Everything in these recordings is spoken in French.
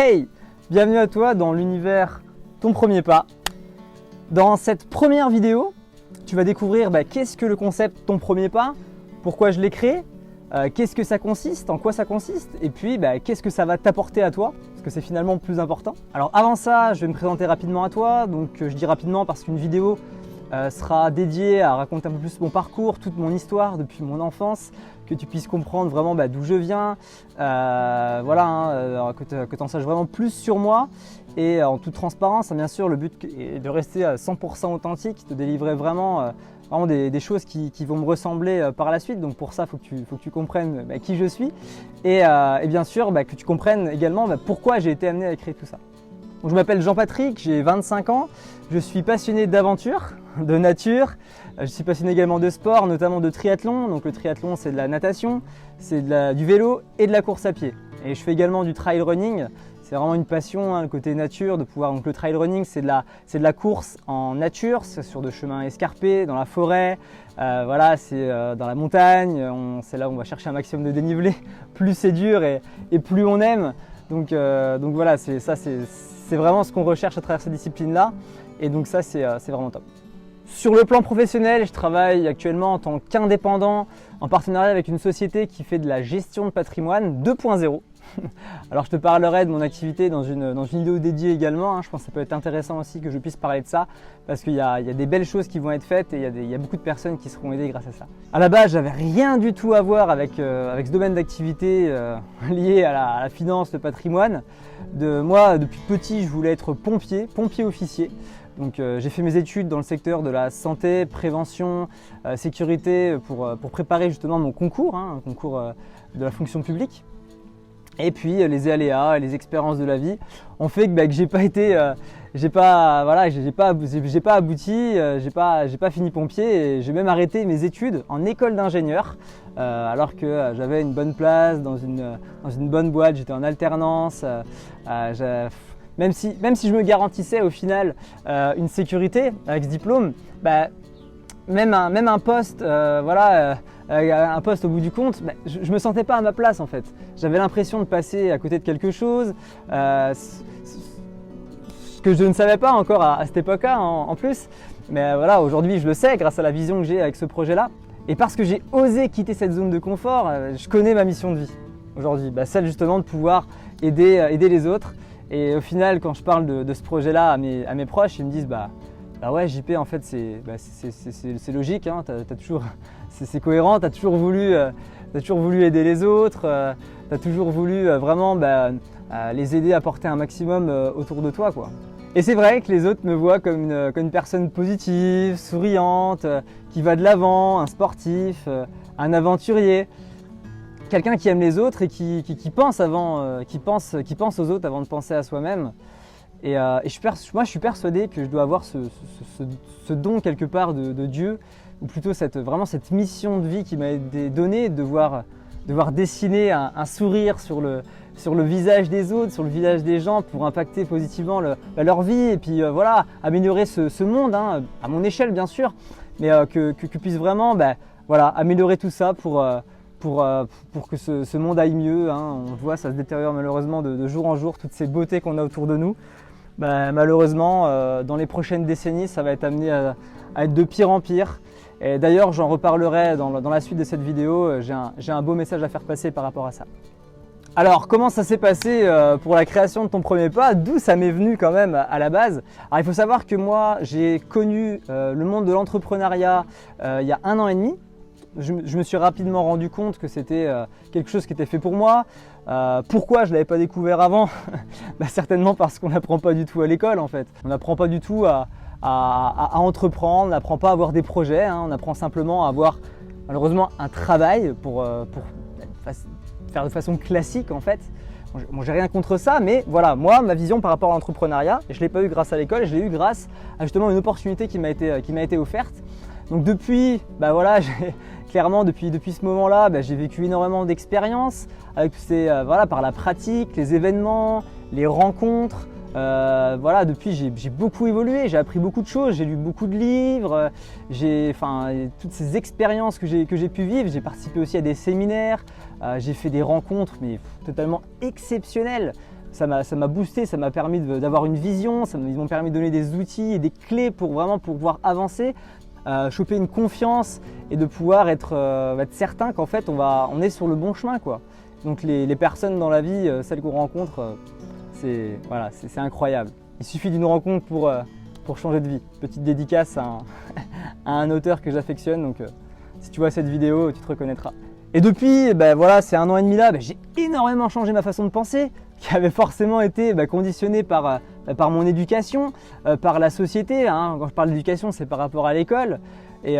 Hey! Bienvenue à toi dans l'univers Ton Premier Pas. Dans cette première vidéo, tu vas découvrir qu'est-ce que le concept Ton Premier Pas, pourquoi je l'ai créé, qu'est-ce que ça consiste, en quoi ça consiste, et puis qu'est-ce que ça va t'apporter à toi, parce que c'est finalement le plus important. Alors avant ça, je vais me présenter rapidement à toi, donc je dis rapidement parce qu'une vidéo sera dédiée à raconter un peu plus mon parcours, toute mon histoire depuis mon enfance, que tu puisses comprendre vraiment d'où je viens, que tu en saches vraiment plus sur moi et en toute transparence, bien sûr, le but est de rester à 100% authentique, de délivrer vraiment des choses qui vont me ressembler par la suite. Donc pour ça, il faut que tu comprennes qui je suis et bien sûr que tu comprennes également pourquoi j'ai été amené à créer tout ça. Donc, je m'appelle Jean-Patrick, j'ai 25 ans, je suis passionné d'aventure, de nature, je suis passionné également de sport, notamment de triathlon. Donc le triathlon, c'est de la natation, c'est du vélo et de la course à pied. Et je fais également du trail running, c'est vraiment une passion, le côté nature, de pouvoir. Donc le trail running, c'est de la course en nature, c'est sur de chemins escarpés, dans la forêt, c'est dans la montagne, c'est là où on va chercher un maximum de dénivelé. Plus c'est dur et plus on aime. Donc voilà, c'est vraiment ce qu'on recherche à travers cette discipline-là. Et donc ça, c'est vraiment top. Sur le plan professionnel, je travaille actuellement en tant qu'indépendant en partenariat avec une société qui fait de la gestion de patrimoine 2.0. Alors je te parlerai de mon activité dans une vidéo dédiée également. Je pense que ça peut être intéressant aussi que je puisse parler de ça parce qu'il y a des belles choses qui vont être faites et il y a beaucoup de personnes qui seront aidées grâce à ça. À la base, j'avais rien du tout à voir avec ce domaine d'activité lié à la finance, le patrimoine. Moi, depuis petit, je voulais être pompier officier. Donc j'ai fait mes études dans le secteur de la santé, prévention, sécurité pour préparer justement mon concours, un concours de la fonction publique. Et puis les aléas et les expériences de la vie ont fait que j'ai pas abouti, j'ai pas fini pompier et j'ai même arrêté mes études en école d'ingénieur alors que j'avais une bonne place dans une bonne boîte, j'étais en alternance. Même si je me garantissais au final une sécurité avec ce diplôme, même un poste, un poste au bout du compte, je me sentais pas à ma place en fait. J'avais l'impression de passer à côté de quelque chose, ce que je ne savais pas encore à cette époque-là en plus. Mais aujourd'hui je le sais grâce à la vision que j'ai avec ce projet-là. Et parce que j'ai osé quitter cette zone de confort, je connais ma mission de vie aujourd'hui, celle justement de pouvoir aider les autres. Et au final, quand je parle de ce projet-là à mes proches, ils me disent ouais JP, en fait c'est logique, c'est cohérent, tu as toujours voulu aider les autres, tu as toujours voulu vraiment les aider à porter un maximum autour de toi, quoi. Et c'est vrai que les autres me voient comme une personne positive, souriante, qui va de l'avant, un sportif, un aventurier. Quelqu'un qui aime les autres et qui pense aux autres avant de penser à soi-même. Et moi, je suis persuadé que je dois avoir ce don quelque part de Dieu, ou plutôt vraiment cette mission de vie qui m'a été donnée, de devoir dessiner un sourire sur le visage des autres, sur le visage des gens pour impacter positivement leur vie et puis améliorer ce monde, à mon échelle bien sûr, mais que puisse vraiment améliorer tout ça pour que ce monde aille mieux. On le voit, ça se détériore malheureusement de jour en jour, toutes ces beautés qu'on a autour de nous. Malheureusement, dans les prochaines décennies, ça va être amené à être de pire en pire. Et d'ailleurs, j'en reparlerai dans la suite de cette vidéo. J'ai un beau message à faire passer par rapport à ça. Alors, comment ça s'est passé pour la création de Ton Premier Pas? D'où ça m'est venu quand même à la base? Alors, il faut savoir que moi, j'ai connu le monde de l'entrepreneuriat il y a 1 an et demi. Je me suis rapidement rendu compte que c'était quelque chose qui était fait pour moi. Pourquoi je ne l'avais pas découvert avant? Certainement parce qu'on n'apprend pas du tout à l'école en fait. On n'apprend pas du tout à entreprendre, on n'apprend pas à avoir des projets, on apprend simplement à avoir malheureusement un travail pour faire de façon classique en fait. Bon, j'ai rien contre ça, mais voilà, moi, ma vision par rapport à l'entrepreneuriat, je ne l'ai pas eu grâce à l'école, je l'ai eu grâce à justement une opportunité qui m'a été offerte. Donc depuis, clairement depuis ce moment-là, j'ai vécu énormément d'expériences avec par la pratique, les événements, les rencontres. Depuis j'ai beaucoup évolué, j'ai appris beaucoup de choses, j'ai lu beaucoup de livres, toutes ces expériences que j'ai pu vivre. J'ai participé aussi à des séminaires, j'ai fait des rencontres mais totalement exceptionnelles. ça m'a boosté, ça m'a permis d'avoir une vision, ils m'ont permis de donner des outils et des clés pour vraiment pouvoir avancer, choper une confiance et de pouvoir être certain qu'en fait on est sur le bon chemin, quoi. Donc les personnes dans la vie, celles qu'on rencontre, c'est incroyable. Il suffit d'une rencontre pour changer de vie. Petite dédicace à un auteur que j'affectionne, donc si tu vois cette vidéo, tu te reconnaîtras. Et depuis, ces 1 an et demi là, j'ai énormément changé ma façon de penser, qui avait forcément été conditionnée par mon éducation, par la société. Hein. Quand je parle d'éducation, c'est par rapport à l'école. Et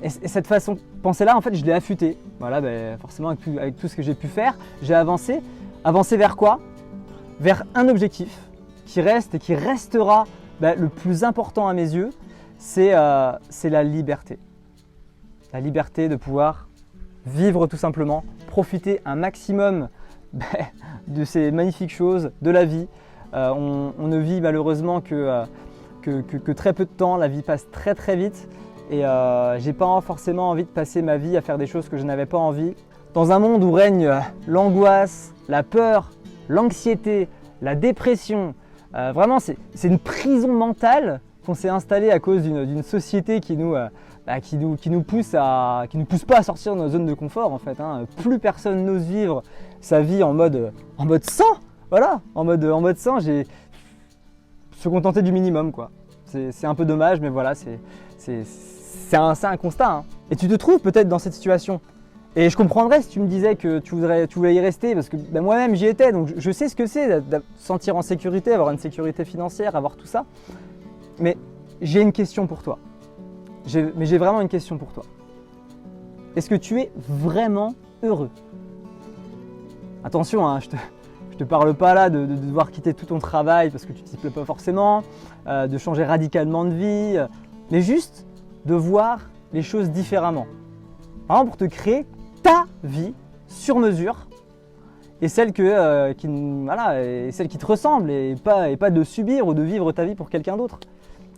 cette façon de penser là, en fait, je l'ai affûtée. Voilà, forcément, avec tout ce que j'ai pu faire, j'ai avancé. Avancé vers quoi? Vers un objectif qui reste et qui restera le plus important à mes yeux, c'est la liberté. La liberté de pouvoir vivre tout simplement, profiter un maximum de ces magnifiques choses de la vie. On ne vit malheureusement que très peu de temps, la vie passe très très vite et j'ai pas forcément envie de passer ma vie à faire des choses que je n'avais pas envie. Dans un monde où règne l'angoisse, la peur, l'anxiété, la dépression, vraiment c'est une prison mentale qu'on s'est installée à cause d'une société qui nous pousse pas à sortir de nos zones de confort en fait. Hein. Plus personne n'ose vivre sa vie en mode sans. Voilà, en mode sans, se contenter du minimum, quoi. C'est un peu dommage, mais voilà, c'est un constat. Hein. Et tu te trouves peut-être dans cette situation. Et je comprendrais si tu me disais que tu voulais y rester, parce que moi-même j'y étais, donc je sais ce que c'est de se sentir en sécurité, avoir une sécurité financière, avoir tout ça. Mais j'ai une question pour toi. J'ai vraiment une question pour toi. Est-ce que tu es vraiment heureux? Attention, hein, je te parle pas là de devoir quitter tout ton travail parce que tu t'y plais pas forcément, de changer radicalement de vie, mais juste de voir les choses différemment. Vraiment pour te créer ta vie sur mesure et celle qui te ressemble et pas de subir ou de vivre ta vie pour quelqu'un d'autre.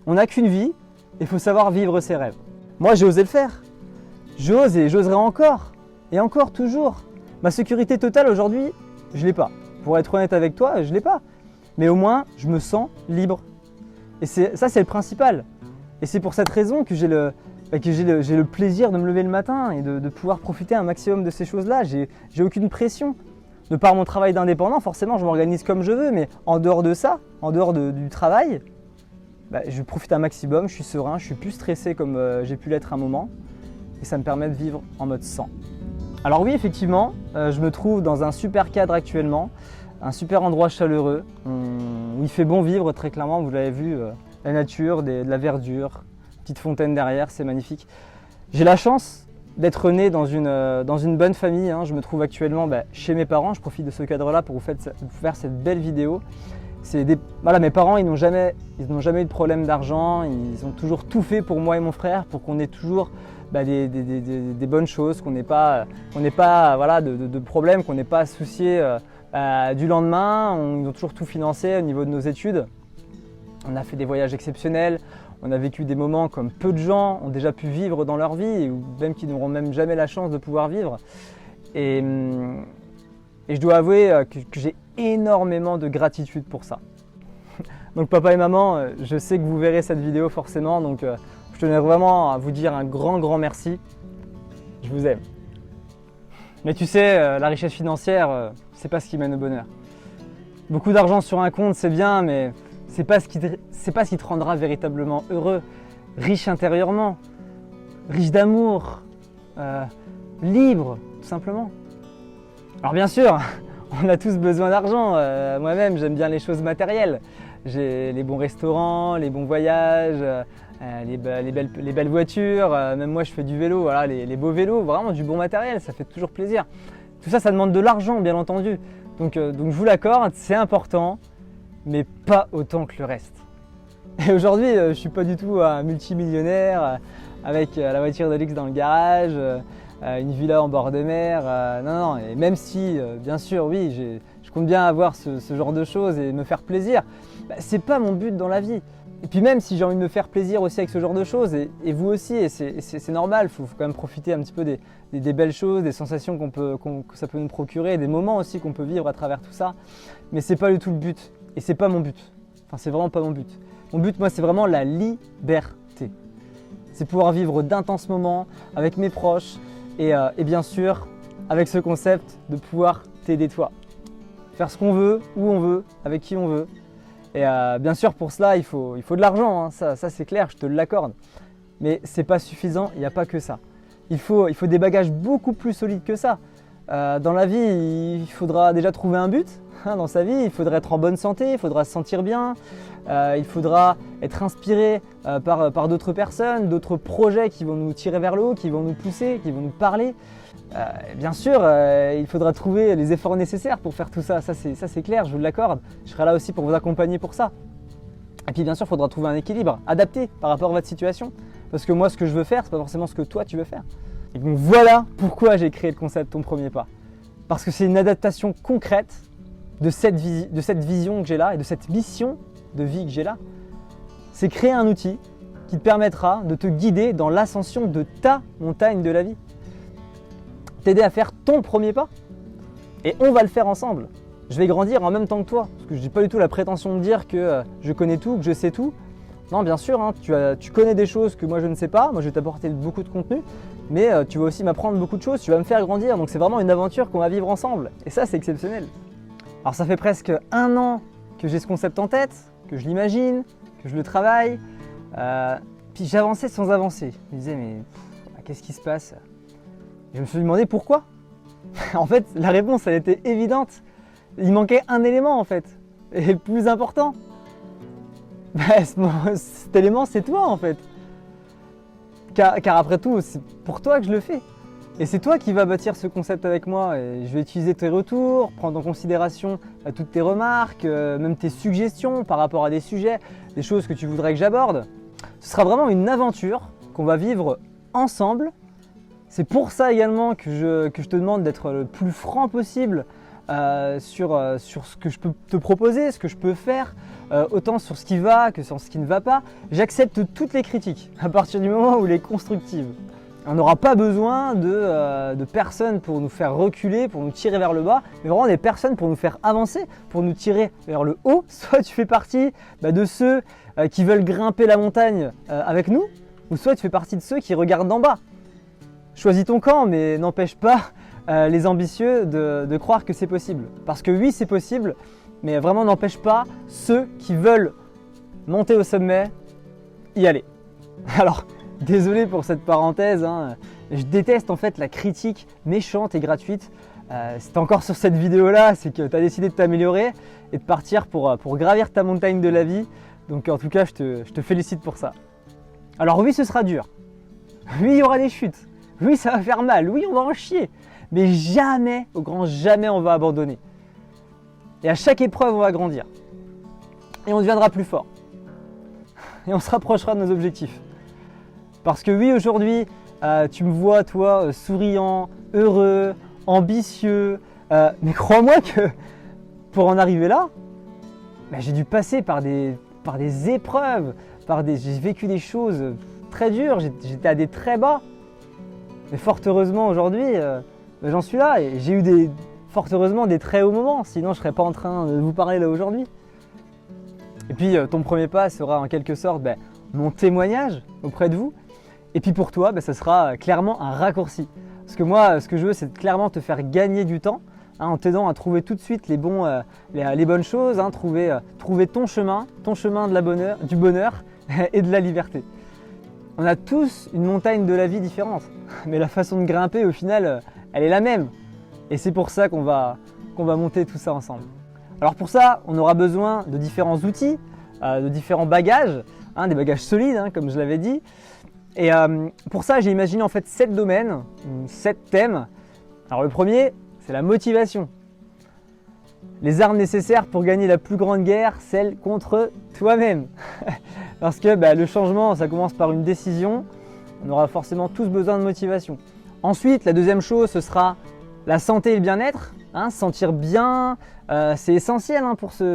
On n'a qu'une vie. Il faut savoir vivre ses rêves. Moi, j'ai osé le faire. J'ose et j'oserai encore. Et encore, toujours. Ma sécurité totale aujourd'hui, je ne l'ai pas. Pour être honnête avec toi, je ne l'ai pas. Mais au moins, je me sens libre. Et ça, c'est le principal. Et c'est pour cette raison que j'ai le plaisir de me lever le matin et de pouvoir profiter un maximum de ces choses-là. J'ai aucune pression. De par mon travail d'indépendant, forcément, je m'organise comme je veux. Mais en dehors de ça, en dehors du travail, je profite un maximum, je suis serein, je suis plus stressé comme j'ai pu l'être un moment et ça me permet de vivre en mode sans. Alors oui, effectivement, je me trouve dans un super cadre actuellement, un super endroit chaleureux où il fait bon vivre très clairement, vous l'avez vu, la nature, de la verdure, petite fontaine derrière, c'est magnifique. J'ai la chance d'être né dans une bonne famille, hein. Je me trouve actuellement chez mes parents, je profite de ce cadre-là pour vous faire cette belle vidéo. Mes parents, ils n'ont jamais eu de problème d'argent, ils ont toujours tout fait pour moi et mon frère pour qu'on ait toujours des bonnes choses, qu'on n'ait pas de problème, qu'on n'ait pas à se soucier du lendemain. Ils ont toujours tout financé au niveau de nos études. On a fait des voyages exceptionnels, on a vécu des moments comme peu de gens ont déjà pu vivre dans leur vie, ou même qui n'auront même jamais la chance de pouvoir vivre. Et je dois avouer que j'ai énormément de gratitude pour ça. Donc papa et maman, je sais que vous verrez cette vidéo forcément, donc je tenais vraiment à vous dire un grand merci. Je vous aime. Mais tu sais, la richesse financière, c'est pas ce qui mène au bonheur. Beaucoup d'argent sur un compte, c'est bien, mais c'est pas ce qui te rendra véritablement heureux, riche intérieurement, riche d'amour, libre, tout simplement. Alors bien sûr, on a tous besoin d'argent. Moi-même, j'aime bien les choses matérielles. J'ai les bons restaurants, les bons voyages, les belles voitures. Même moi, je fais du vélo, voilà, les beaux vélos, vraiment du bon matériel, ça fait toujours plaisir. Tout ça, ça demande de l'argent, bien entendu. Donc je vous l'accorde, c'est important, mais pas autant que le reste. Et aujourd'hui, je ne suis pas du tout un multimillionnaire avec la voiture de luxe dans le garage, une villa en bord de mer. Non, et même si, bien sûr, oui, je compte bien avoir ce genre de choses et me faire plaisir, c'est pas mon but dans la vie. Et puis même si j'ai envie de me faire plaisir aussi avec ce genre de choses, et vous aussi, et c'est normal, il faut quand même profiter un petit peu des belles choses, des sensations que ça peut nous procurer, des moments aussi qu'on peut vivre à travers tout ça. Mais c'est pas du tout le but, et c'est pas mon but. Enfin, c'est vraiment pas mon but. Mon but, moi, c'est vraiment la liberté. C'est pouvoir vivre d'intenses moments avec mes proches, et bien sûr, avec ce concept de pouvoir t'aider toi. Faire ce qu'on veut, où on veut, avec qui on veut. Et bien sûr, pour cela, il faut de l'argent, hein. Ça c'est clair, je te l'accorde. Mais c'est pas suffisant, il n'y a pas que ça. Il faut des bagages beaucoup plus solides que ça. Dans la vie, il faudra déjà trouver un but, hein, dans sa vie. Il faudra être en bonne santé, il faudra se sentir bien. Il faudra être inspiré par d'autres personnes, d'autres projets qui vont nous tirer vers le haut, qui vont nous pousser, qui vont nous parler. Bien sûr, il faudra trouver les efforts nécessaires pour faire tout ça, ça c'est clair, je vous l'accorde. Je serai là aussi pour vous accompagner pour ça. Et puis bien sûr, il faudra trouver un équilibre adapté par rapport à votre situation. Parce que moi, ce que je veux faire, c'est pas forcément ce que toi tu veux faire. Et donc voilà pourquoi j'ai créé le concept Ton Premier Pas. Parce que c'est une adaptation concrète de cette vision que j'ai là et de cette mission de vie que j'ai là. C'est créer un outil qui te permettra de te guider dans l'ascension de ta montagne de la vie. T'aider à faire ton premier pas. Et on va le faire ensemble. Je vais grandir en même temps que toi. Parce que je n'ai pas du tout la prétention de dire que je connais tout, que je sais tout. Non, bien sûr, hein, tu connais des choses que moi je ne sais pas. Moi je vais t'apporter beaucoup de contenu. Mais tu vas aussi m'apprendre beaucoup de choses. Tu vas me faire grandir. Donc c'est vraiment une aventure qu'on va vivre ensemble. Et ça, c'est exceptionnel. Alors ça fait presque 1 an que j'ai ce concept en tête, que je l'imagine, que je le travaille. Puis j'avançais sans avancer. Je me disais, mais qu'est-ce qui se passe ? Je me suis demandé pourquoi. En fait, la réponse, elle était évidente. Il manquait un élément, en fait. Et le plus important. Cet élément, c'est toi, en fait. Car après tout, c'est pour toi que je le fais. Et c'est toi qui vas bâtir ce concept avec moi. Et je vais utiliser tes retours, prendre en considération toutes tes remarques, même tes suggestions par rapport à des sujets, des choses que tu voudrais que j'aborde. Ce sera vraiment une aventure qu'on va vivre ensemble. C'est pour ça également que je te demande d'être le plus franc possible sur ce que je peux te proposer, ce que je peux faire, autant sur ce qui va que sur ce qui ne va pas. J'accepte toutes les critiques à partir du moment où elle est constructive. On n'aura pas besoin de personnes pour nous faire reculer, pour nous tirer vers le bas, mais vraiment des personnes pour nous faire avancer, pour nous tirer vers le haut. Soit tu fais partie de ceux qui veulent grimper la montagne avec nous, ou soit tu fais partie de ceux qui regardent d'en bas. Choisis ton camp, mais n'empêche pas les ambitieux de croire que c'est possible. Parce que oui, c'est possible, mais vraiment n'empêche pas ceux qui veulent monter au sommet, y aller. Alors, désolé pour cette parenthèse, hein, je déteste en fait la critique méchante et gratuite. Si t'es encore sur cette vidéo-là, c'est que tu as décidé de t'améliorer et de partir pour gravir ta montagne de la vie. Donc en tout cas, je te félicite pour ça. Alors oui, ce sera dur. Oui, il y aura des chutes. Oui, ça va faire mal, oui, on va en chier, mais jamais, au grand jamais, on va abandonner. Et à chaque épreuve, on va grandir. Et on deviendra plus fort. Et on se rapprochera de nos objectifs. Parce que oui, aujourd'hui, tu me vois, toi, souriant, heureux, ambitieux, mais crois-moi que pour en arriver là, j'ai dû passer par des épreuves, j'ai vécu des choses très dures, j'étais à des très bas. Mais fort heureusement aujourd'hui, j'en suis là et j'ai eu fort heureusement des très hauts moments, sinon je ne serais pas en train de vous parler là aujourd'hui. Et puis ton premier pas sera en quelque sorte mon témoignage auprès de vous. Et puis pour toi, ça sera clairement un raccourci. Parce que moi, ce que je veux, c'est clairement te faire gagner du temps, hein, en t'aidant à trouver tout de suite les bonnes choses, hein, trouver ton chemin du bonheur et de la liberté. On a tous une montagne de la vie différente, mais la façon de grimper, au final, elle est la même. Et c'est pour ça qu'on va monter tout ça ensemble. Alors pour ça, on aura besoin de différents outils, de différents bagages, hein, des bagages solides, hein, comme je l'avais dit. Et pour ça, j'ai imaginé en fait 7 domaines, 7 thèmes. Alors le premier, c'est la motivation. Les armes nécessaires pour gagner la plus grande guerre, celle contre toi-même. Parce que le changement, ça commence par une décision. On aura forcément tous besoin de motivation. Ensuite, la deuxième chose, ce sera la santé et le bien-être. Se sentir bien, c'est essentiel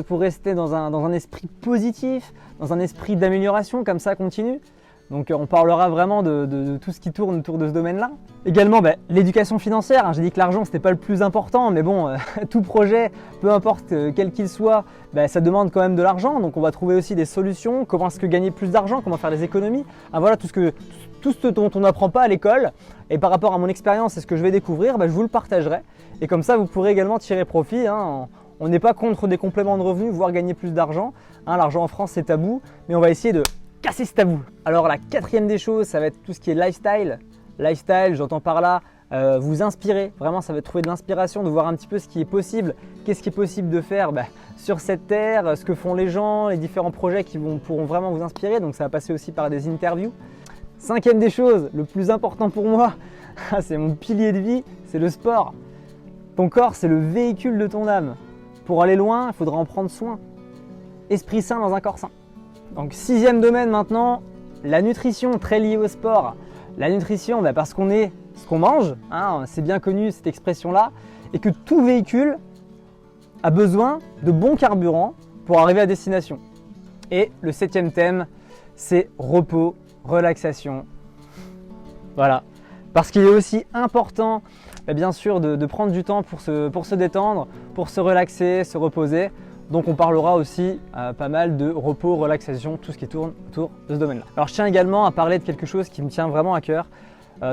pour rester dans un esprit positif, dans un esprit d'amélioration, comme ça continue. Donc on parlera vraiment de tout ce qui tourne autour de ce domaine-là. Également l'éducation financière, j'ai dit que l'argent c'était pas le plus important, mais bon, tout projet, peu importe quel qu'il soit, ça demande quand même de l'argent, donc on va trouver aussi des solutions, comment est-ce que gagner plus d'argent, comment faire des économies. Voilà tout ce dont on n'apprend pas à l'école, et par rapport à mon expérience et ce que je vais découvrir, je vous le partagerai. Et comme ça vous pourrez également tirer profit. On n'est pas contre des compléments de revenus, voire gagner plus d'argent. L'argent en France c'est tabou, mais on va essayer de casser ce tabou. Alors la quatrième des choses, ça va être tout ce qui est lifestyle. Lifestyle, j'entends par là vous inspirer. Vraiment, ça va être trouver de l'inspiration, de voir un petit peu ce qui est possible. Qu'est-ce qui est possible de faire sur cette terre, ce que font les gens, les différents projets qui pourront vraiment vous inspirer. Donc ça va passer aussi par des interviews. Cinquième des choses, le plus important pour moi, c'est mon pilier de vie, c'est le sport. Ton corps, c'est le véhicule de ton âme. Pour aller loin, il faudra en prendre soin. Esprit sain dans un corps sain. Donc sixième domaine maintenant, la nutrition, très liée au sport. La nutrition, parce qu'on est ce qu'on mange, c'est bien connu cette expression-là, et que tout véhicule a besoin de bons carburants pour arriver à destination. Et le septième thème, c'est repos, relaxation. Voilà, parce qu'il est aussi important, bien sûr, de prendre du temps pour se détendre, pour se relaxer, se reposer. Donc on parlera aussi pas mal de repos, relaxation, tout ce qui tourne autour de ce domaine-là. Alors je tiens également à parler de quelque chose qui me tient vraiment à cœur.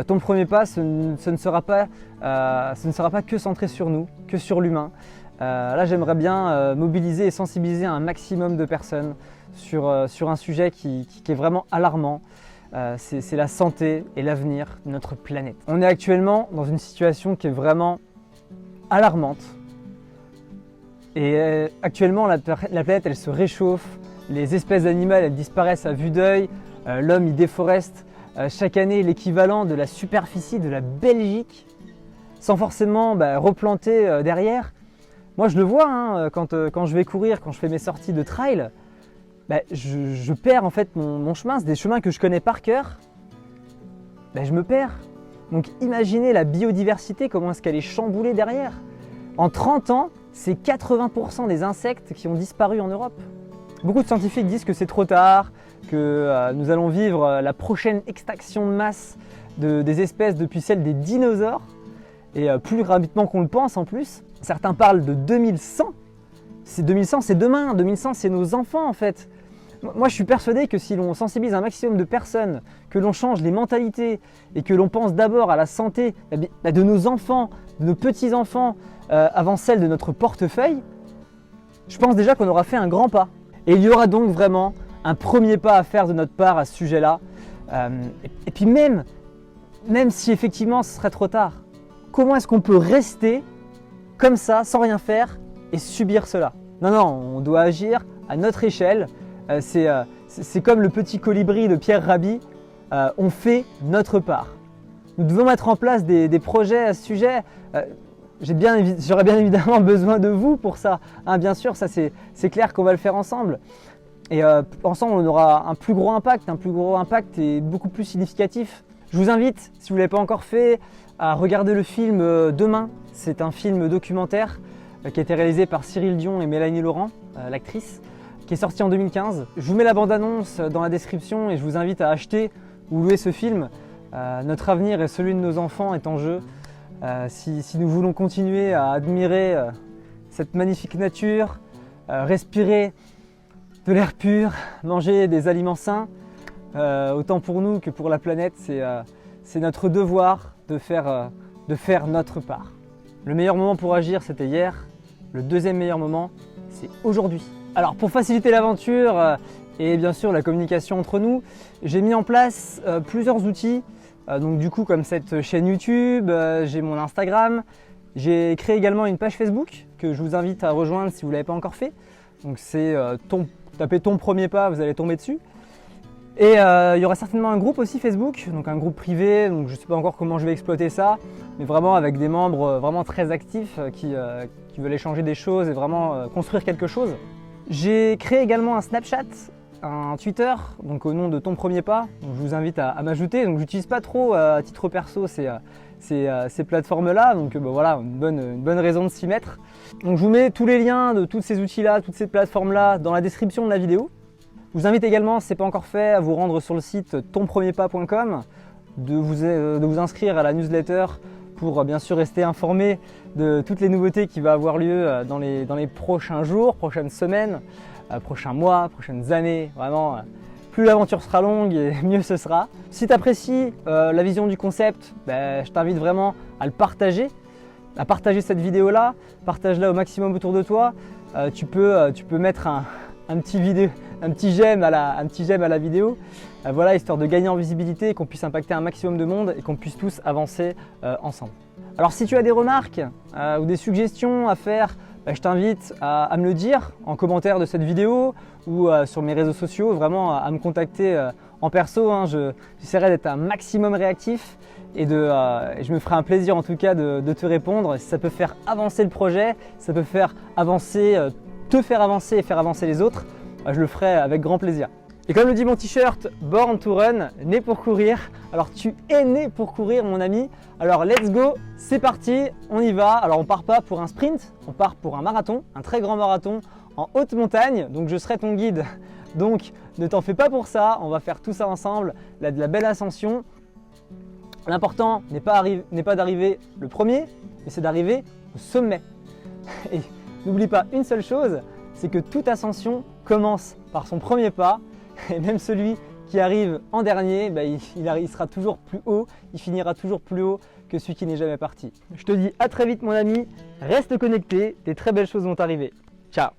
Ton premier pas, ce ne sera pas que centré sur nous, que sur l'humain. Là j'aimerais bien mobiliser et sensibiliser un maximum de personnes sur un sujet qui est vraiment alarmant. C'est la santé et l'avenir de notre planète. On est actuellement dans une situation qui est vraiment alarmante. Et actuellement, la planète, elle se réchauffe, les espèces animales, elles disparaissent à vue d'œil, l'homme, il déforeste chaque année l'équivalent de la superficie de la Belgique, sans forcément replanter derrière. Moi, je le vois, quand je vais courir, quand je fais mes sorties de trail, je perds en fait mon chemin. C'est des chemins que je connais par cœur, je me perds. Donc imaginez la biodiversité, comment est-ce qu'elle est chamboulée derrière. En 30 ans, c'est 80% des insectes qui ont disparu en Europe. Beaucoup de scientifiques disent que c'est trop tard, que nous allons vivre la prochaine extinction de masse des espèces depuis celle des dinosaures, et plus rapidement qu'on le pense en plus. Certains parlent de 2100. 2100, c'est demain, 2100, c'est nos enfants en fait. Moi je suis persuadé que si l'on sensibilise un maximum de personnes, que l'on change les mentalités et que l'on pense d'abord à la santé de nos enfants, de nos petits-enfants, avant celle de notre portefeuille, je pense déjà qu'on aura fait un grand pas. Et il y aura donc vraiment un premier pas à faire de notre part à ce sujet-là. Et puis même si effectivement ce serait trop tard, comment est-ce qu'on peut rester comme ça, sans rien faire et subir cela? Non, on doit agir à notre échelle. C'est comme le petit colibri de Pierre Rabhi, on fait notre part. Nous devons mettre en place des projets à ce sujet. J'aurais bien évidemment besoin de vous pour ça. Bien sûr, ça c'est clair qu'on va le faire ensemble. Et ensemble, on aura un plus gros impact et beaucoup plus significatif. Je vous invite, si vous ne l'avez pas encore fait, à regarder le film Demain. C'est un film documentaire qui a été réalisé par Cyril Dion et Mélanie Laurent, l'actrice, qui est sorti en 2015. Je vous mets la bande-annonce dans la description et je vous invite à acheter ou louer ce film. Notre avenir et celui de nos enfants est en jeu. Si nous voulons continuer à admirer cette magnifique nature, respirer de l'air pur, manger des aliments sains, autant pour nous que pour la planète, c'est notre devoir de faire notre part. Le meilleur moment pour agir, c'était hier. Le deuxième meilleur moment, c'est aujourd'hui. Alors pour faciliter l'aventure et bien sûr la communication entre nous, j'ai mis en place plusieurs outils. Donc du coup, comme cette chaîne YouTube, j'ai mon Instagram. J'ai créé également une page Facebook que je vous invite à rejoindre si vous ne l'avez pas encore fait. Donc c'est tapez ton premier pas, vous allez tomber dessus. Et il y aura certainement un groupe aussi Facebook, donc un groupe privé. Donc je ne sais pas encore comment je vais exploiter ça, mais vraiment avec des membres vraiment très actifs qui veulent échanger des choses et vraiment construire quelque chose. J'ai créé également un Snapchat un Twitter, donc au nom de Ton Premier Pas. Donc je vous invite à m'ajouter. Donc j'utilise pas trop à titre perso ces plateformes-là, donc voilà, une bonne raison de s'y mettre. Donc je vous mets tous les liens de tous ces outils-là, toutes ces plateformes-là dans la description de la vidéo. Je vous invite également, si ce n'est pas encore fait, à vous rendre sur le site tonpremierpas.com, de vous inscrire à la newsletter pour bien sûr rester informé de toutes les nouveautés qui vont avoir lieu dans les prochains jours, prochaines semaines, prochains mois, prochaines années. Vraiment, plus l'aventure sera longue et mieux ce sera. Si tu apprécies la vision du concept, je t'invite vraiment à le partager, à partager cette vidéo-là, partage-la au maximum autour de toi. Tu peux mettre un petit j'aime à la vidéo, voilà, histoire de gagner en visibilité, qu'on puisse impacter un maximum de monde et qu'on puisse tous avancer ensemble. Alors si tu as des remarques ou des suggestions à faire, je t'invite à me le dire en commentaire de cette vidéo ou sur mes réseaux sociaux, vraiment à me contacter en perso. J'essaierai d'être un maximum réactif et je me ferai un plaisir en tout cas de te répondre. Si ça peut faire avancer le projet, si ça peut faire avancer, te faire avancer et faire avancer les autres, je le ferai avec grand plaisir. Et comme le dit mon t-shirt, Born to Run, né pour courir. Alors tu es né pour courir mon ami. Alors let's go, c'est parti, on y va. Alors on part pas pour un sprint, on part pour un marathon, un très grand marathon en haute montagne. Donc je serai ton guide. Donc ne t'en fais pas pour ça, on va faire tout ça ensemble. Là, de la belle ascension. L'important n'est pas d'arriver le premier, mais c'est d'arriver au sommet. Et n'oublie pas une seule chose, c'est que toute ascension commence par son premier pas. Et même celui qui arrive en dernier, il sera toujours plus haut, il finira toujours plus haut que celui qui n'est jamais parti. Je te dis à très vite mon ami, reste connecté, des très belles choses vont t'arriver. Ciao!